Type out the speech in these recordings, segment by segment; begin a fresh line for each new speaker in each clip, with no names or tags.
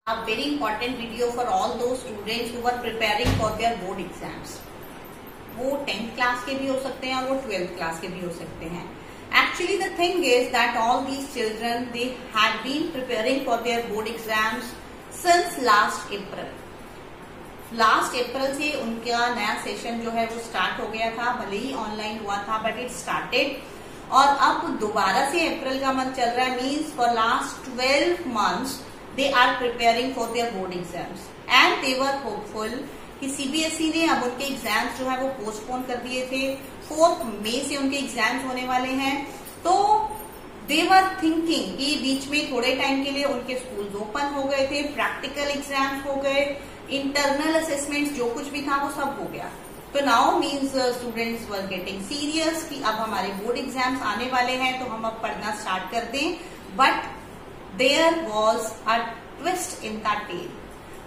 A very important video for all those students who are preparing for their board exams. वो 10th class के भी हो सकते हैं और वो 12th क्लास के भी हो सकते हैं. Actually the thing is that all these children they had been preparing for their board exams since last April. Last April से उनका नया सेशन जो है वो स्टार्ट हो गया था, भले ही ऑनलाइन हुआ था बट इट स्टार्टेड. और अब दोबारा से अप्रैल का मंथ चल रहा है, means for last 12 months they are preparing for their board exams and they were hopeful कि सीबीएसई ने अब उनके एग्जाम्स जो है वो पोस्टपोन कर दिए थे. 4 मई से उनके एग्जाम्स होने वाले हैं. तो दे वर थिंकिंग कि बीच में थोड़े टाइम के लिए उनके स्कूल्स ओपन हो गए थे, प्रैक्टिकल एग्जाम्स हो गए, इंटरनल असेसमेंट जो कुछ भी था वो सब हो गया. तो now means students were getting serious कि अब हमारे बोर्ड एग्जाम्स आने वाले हैं तो हम अब पढ़ना स्टार्ट कर दें. But there was a twist in that tale.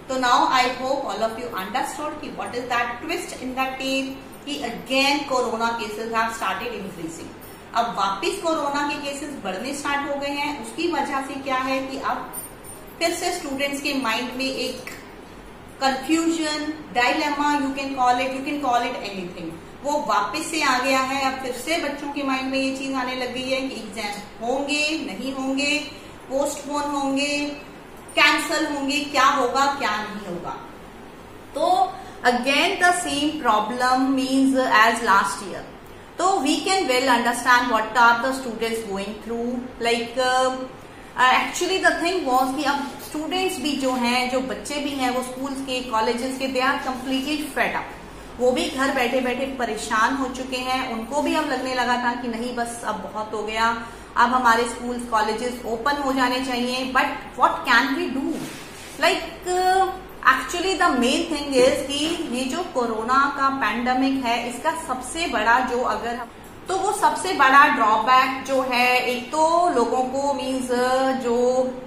So now I hope all of you understood कि what is that twist in that tale कि again corona cases have started increasing. अब वापिस कोरोना के cases बढ़ने start हो गए हैं. उसकी वजह से क्या है कि अब फिर से स्टूडेंट्स के माइंड में एक confusion, dilemma, you can call it anything, वो वापस से आ गया है. अब फिर से बच्चों के माइंड में ये चीज आने लग गई है कि एग्जाम होंगे नहीं होंगे, पोस्टपोन होंगे, कैंसल होंगे, क्या होगा क्या नहीं होगा. तो again the same problem means as last year. तो we can well understand what are the students going through. Like actually the thing was कि अब स्टूडेंट्स भी जो हैं, जो बच्चे भी हैं, वो स्कूल्स के, कॉलेजेस के, they are completely fed up. वो भी घर बैठे बैठे परेशान हो चुके हैं. उनको भी अब लगने लगा था कि नहीं बस अब बहुत हो गया, अब हमारे स्कूल्स कॉलेजेस ओपन हो जाने चाहिए. But what can we do? Like actually the main thing is कि ये जो कोरोना का पैंडेमिक है, इसका सबसे बड़ा जो तो वो सबसे बड़ा ड्रॉबैक जो है, एक तो लोगों को मीन्स जो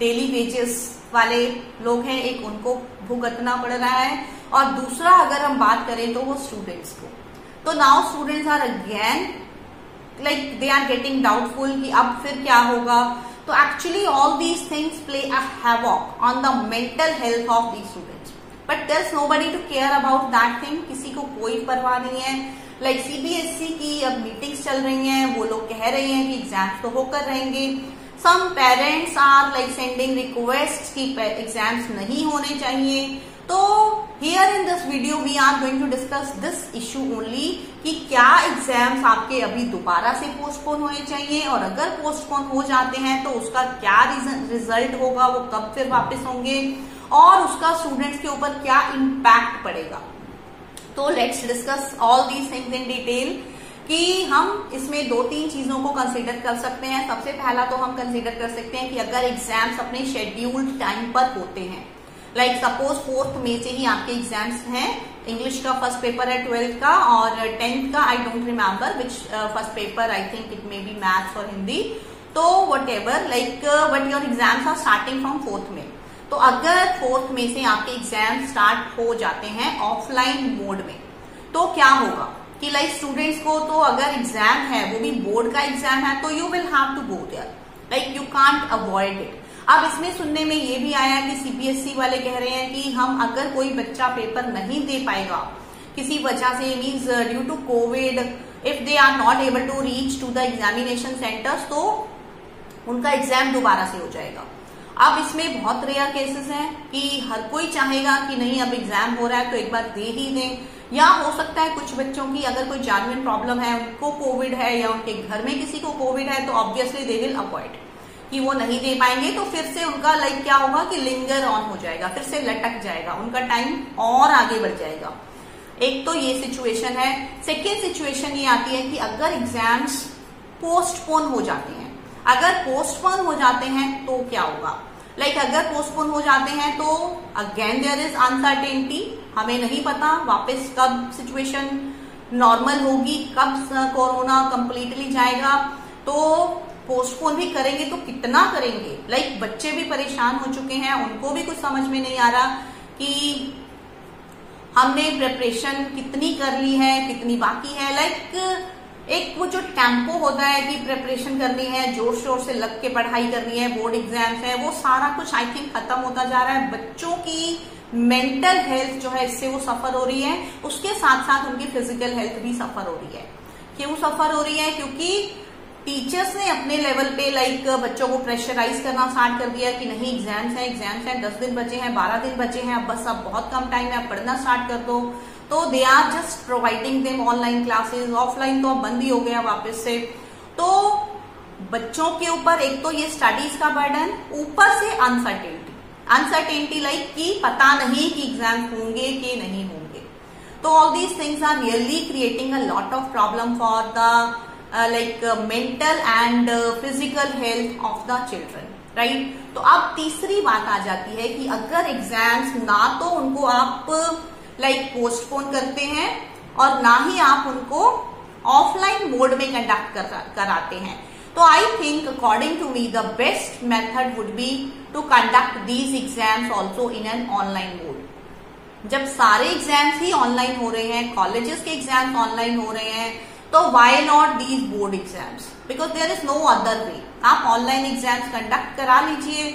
डेली वेजेस वाले लोग हैं, एक उनको भुगतना पड़ रहा है, और दूसरा अगर हम बात करें तो वो स्टूडेंट्स को. तो now students are again like they are getting doubtful कि अब फिर क्या होगा. तो actually all these things play a havoc on the mental health of these students, but there's nobody to care about that thing. किसी को कोई परवाह नहीं है. like सीबीएसई की अब मीटिंग्स चल रही हैं, वो लोग कह रहे हैं कि एग्जाम्स तो होकर रहेंगे. some parents are like sending requests कि एग्जाम्स नहीं होने चाहिए. तो here in this video we are going to discuss this issue only कि क्या एग्जाम्स आपके अभी दोबारा से पोस्टपोन होने चाहिए, और अगर पोस्टपोन हो जाते हैं तो उसका क्या रिजल्ट होगा, वो कब फिर वापस होंगे, और उसका स्टूडेंट्स के ऊपर क्या इम्पैक्ट पड़ेगा. तो let's discuss all these things in detail कि हम इसमें 2-3 चीजों को कंसीडर कर सकते हैं. सबसे पहला तो हम कंसीडर कर सकते हैं कि अगर एग्जाम्स अपने शेड्यूल्ड टाइम पर होते हैं, लाइक सपोज 4 मई से ही आपके एग्जाम्स हैं. इंग्लिश का फर्स्ट पेपर है 12th का, और 10th का I don't remember which first paper, I think it may be maths और हिंदी. तो whatever like but your exams are starting from 4th May. तो अगर 4th मई से आपके एग्जाम स्टार्ट हो जाते हैं ऑफलाइन मोड में, तो क्या होगा कि लाइक स्टूडेंट्स को तो अगर एग्जाम है, वो भी बोर्ड का एग्जाम है, तो you will have to go there, like you can't avoid it. अब इसमें सुनने में ये भी आया कि सीबीएसई वाले कह रहे हैं कि हम अगर कोई बच्चा पेपर नहीं दे पाएगा किसी वजह से, means due to covid, if they are not able to reach to the examination centres, तो उनका एग्जाम दोबारा से हो जाएगा. अब इसमें बहुत रेयर केसेस हैं कि हर कोई चाहेगा कि नहीं अब एग्जाम हो रहा है तो एक बार दे ही दें, या हो सकता है कुछ बच्चों की अगर कोई जेन्युइन प्रॉब्लम है, उनको कोविड है या उनके घर में किसी को कोविड है, तो ऑब्वियसली दे विल अवॉइड कि वो नहीं दे पाएंगे. तो फिर से उनका लाइक क्या होगा कि लिंगर ऑन हो जाएगा, फिर से लटक जाएगा, उनका टाइम और आगे बढ़ जाएगा. एक तो ये सिचुएशन है. सेकेंड सिचुएशन ये आती है कि अगर एग्जाम्स पोस्टपोन हो जाते हैं, अगर पोस्टपोन हो जाते हैं तो क्या होगा. लाइक अगर पोस्टपोन हो जाते हैं तो अगेन देयर इज अनसर्टेनिटी, हमें नहीं पता वापस कब सिचुएशन नॉर्मल होगी, कब कोरोना कंप्लीटली जाएगा. तो पोस्टपोन भी करेंगे तो कितना करेंगे. लाइक बच्चे भी परेशान हो चुके हैं, उनको भी कुछ समझ में नहीं आ रहा कि हमने प्रिपरेशन कितनी कर ली है, कितनी बाकी है. लाइक एक वो जो टेम्पो होता है कि प्रिपरेशन करनी है, जोर शोर से लग के पढ़ाई करनी है, बोर्ड एग्जाम्स है, वो सारा कुछ आई थिंक खत्म होता जा रहा है। बच्चों की मेंटल हेल्थ जो है इससे वो सफर हो रही है, उसके साथ साथ उनकी फिजिकल हेल्थ भी सफर हो रही है। क्यों सफर हो रही है? क्योंकि टीचर्स ने अपने लेवल पे बच्चों को प्रेशराइज करना स्टार्ट कर दिया कि नहीं एग्जाम्स हैं, 10 दिन बचे हैं, 12 दिन बचे हैं, अब बस अब बहुत कम टाइम है, अब पढ़ना स्टार्ट कर दो। तो they are just providing them online classes. Offline तो अब बंद ही हो गया वापस से। तो बच्चों के ऊपर एक तो ये स्टडीज का बर्डन, ऊपर से अनसर्टेनिटी लाइक कि पता नहीं कि एग्जाम होंगे कि नहीं होंगे। तो all these things are really creating a lot of problem for the mental and physical health of the children, right. तो अब तीसरी बात आ जाती है कि अगर एग्जाम्स ना तो उनको आप पोस्टपोन करते हैं और ना ही आप उनको ऑफलाइन मोड में कंडक्ट कराते हैं, तो I think according to me the best method would be to conduct these exams also in an online mode. जब सारे एग्जाम्स ही ऑनलाइन हो रहे हैं, कॉलेजेस के एग्जाम्स ऑनलाइन हो रहे हैं, तो why not these board exams, because there is no other way. आप ऑनलाइन एग्जाम्स कंडक्ट करा लीजिए,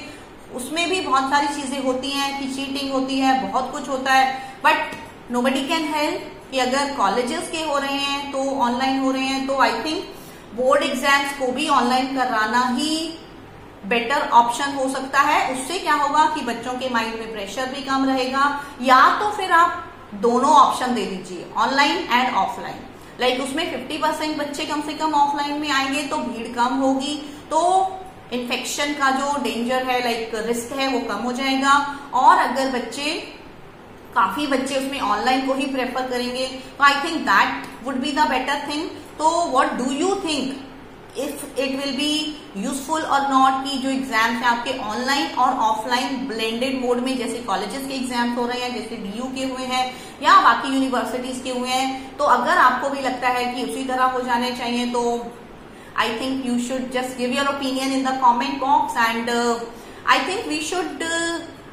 उसमें भी बहुत सारी चीजें होती हैं कि चीटिंग होती है, बहुत कुछ होता है, बट नोबडी कैन हेल्प कि अगर कॉलेजेस के हो रहे हैं तो ऑनलाइन हो रहे हैं, तो आई थिंक बोर्ड एग्जाम्स को भी ऑनलाइन कराना ही बेटर ऑप्शन हो सकता है। उससे क्या होगा कि बच्चों के माइंड में प्रेशर भी कम रहेगा, या तो फिर आप दोनों ऑप्शन दे दीजिए, ऑनलाइन एंड ऑफलाइन। उसमें 50% बच्चे कम से कम ऑफलाइन में आएंगे तो भीड़ कम होगी, तो इन्फेक्शन का जो डेंजर है रिस्क है वो कम हो जाएगा। और अगर काफी बच्चे उसमें ऑनलाइन को ही प्रेफर करेंगे, तो I think that would be the better thing. तो what do you think, if it will be useful और नॉट, कि जो एग्जाम्स हैं आपके ऑनलाइन और ऑफलाइन ब्लेंडेड मोड में, जैसे कॉलेजेस के एग्जाम्स हो रहे हैं, जैसे डीयू के हुए हैं या बाकी यूनिवर्सिटीज के हुए हैं, तो अगर आपको भी लगता है कि उसी तरह हो जाने चाहिए, तो I think you should just give your opinion in the comment box. And I think we should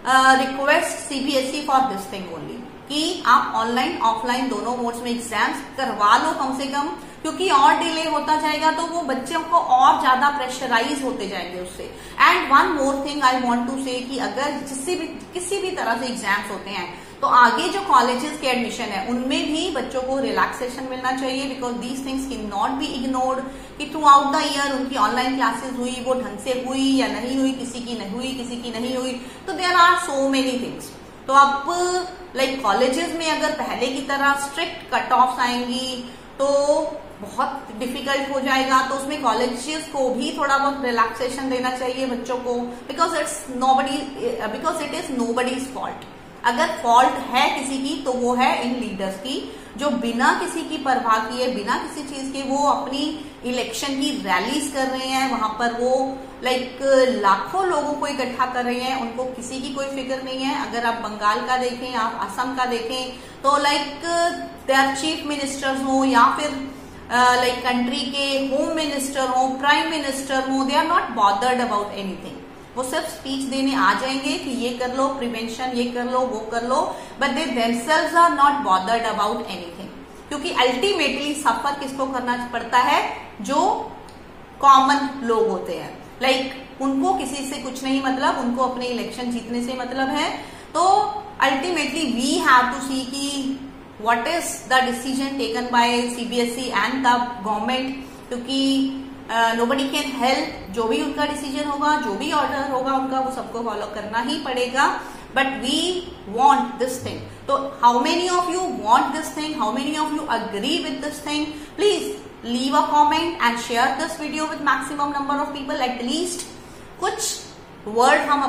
request CBSE for this thing only, कि आप ऑनलाइन ऑफलाइन दोनों मोड्स में एग्जाम्स करवा लो कम से कम, क्योंकि और डिले होता जाएगा तो वो बच्चों को और ज्यादा प्रेशराइज होते जाएंगे उससे। And one more thing I want to say कि अगर किसी भी तरह से एग्जाम्स होते हैं, तो आगे जो कॉलेजेस के एडमिशन है उनमें भी बच्चों को रिलैक्सेशन मिलना चाहिए, because these things can not be ignored कि थ्रू आउट द ईयर उनकी ऑनलाइन क्लासेस हुई, वो ढंग से हुई या नहीं हुई, किसी की नहीं हुई, किसी की नहीं हुई, तो there are so many things. तो अब कॉलेजेस में अगर पहले की तरह स्ट्रिक्ट कट ऑफ्स आएंगी तो बहुत डिफिकल्ट हो जाएगा, तो उसमें कॉलेजेस को भी थोड़ा बहुत रिलैक्सेशन देना चाहिए बच्चों को, because it is nobody's fault. अगर फॉल्ट है किसी की तो वो है इन लीडर्स की, जो बिना किसी की परवाह किए, बिना किसी चीज के वो अपनी इलेक्शन की रैलीज कर रहे हैं, वहां पर वो लाखों लोगों को इकट्ठा कर रहे हैं, उनको किसी की कोई फिक्र नहीं है। अगर आप बंगाल का देखें, आप असम का देखें, तो देयर चीफ मिनिस्टर्स हो या फिर कंट्री के होम मिनिस्टर हो, प्राइम मिनिस्टर हो, they are not bothered about anything. वो सिर्फ स्पीच देने आ जाएंगे कि ये कर लो, प्रिवेंशन ये कर लो, वो कर लो, but they themselves are not bothered about anything. क्योंकि अल्टीमेटली सफर किसको करना पड़ता है? जो कॉमन लोग होते हैं, उनको किसी से कुछ नहीं मतलब, उनको अपने इलेक्शन जीतने से मतलब है। तो अल्टीमेटली वी हैव टू सी कि what is the decision taken by CBSE and the government, क्योंकि nobody can help, जो भी उनका डिसीजन होगा, जो भी ऑर्डर होगा उनका, वो सबको फॉलो करना ही पड़ेगा। But we want this thing, तो how many of you want this thing, how many of you agree with this thing? Please leave a comment and share this video with maximum number of people, at least कुछ word हम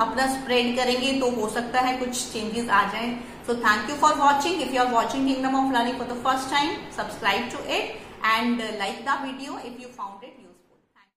अपना spread करेंगे तो हो सकता है कुछ changes आ जाएं। So thank you for watching. If you are watching Kingdom of Learning for the first time, subscribe to it and like the video if you found it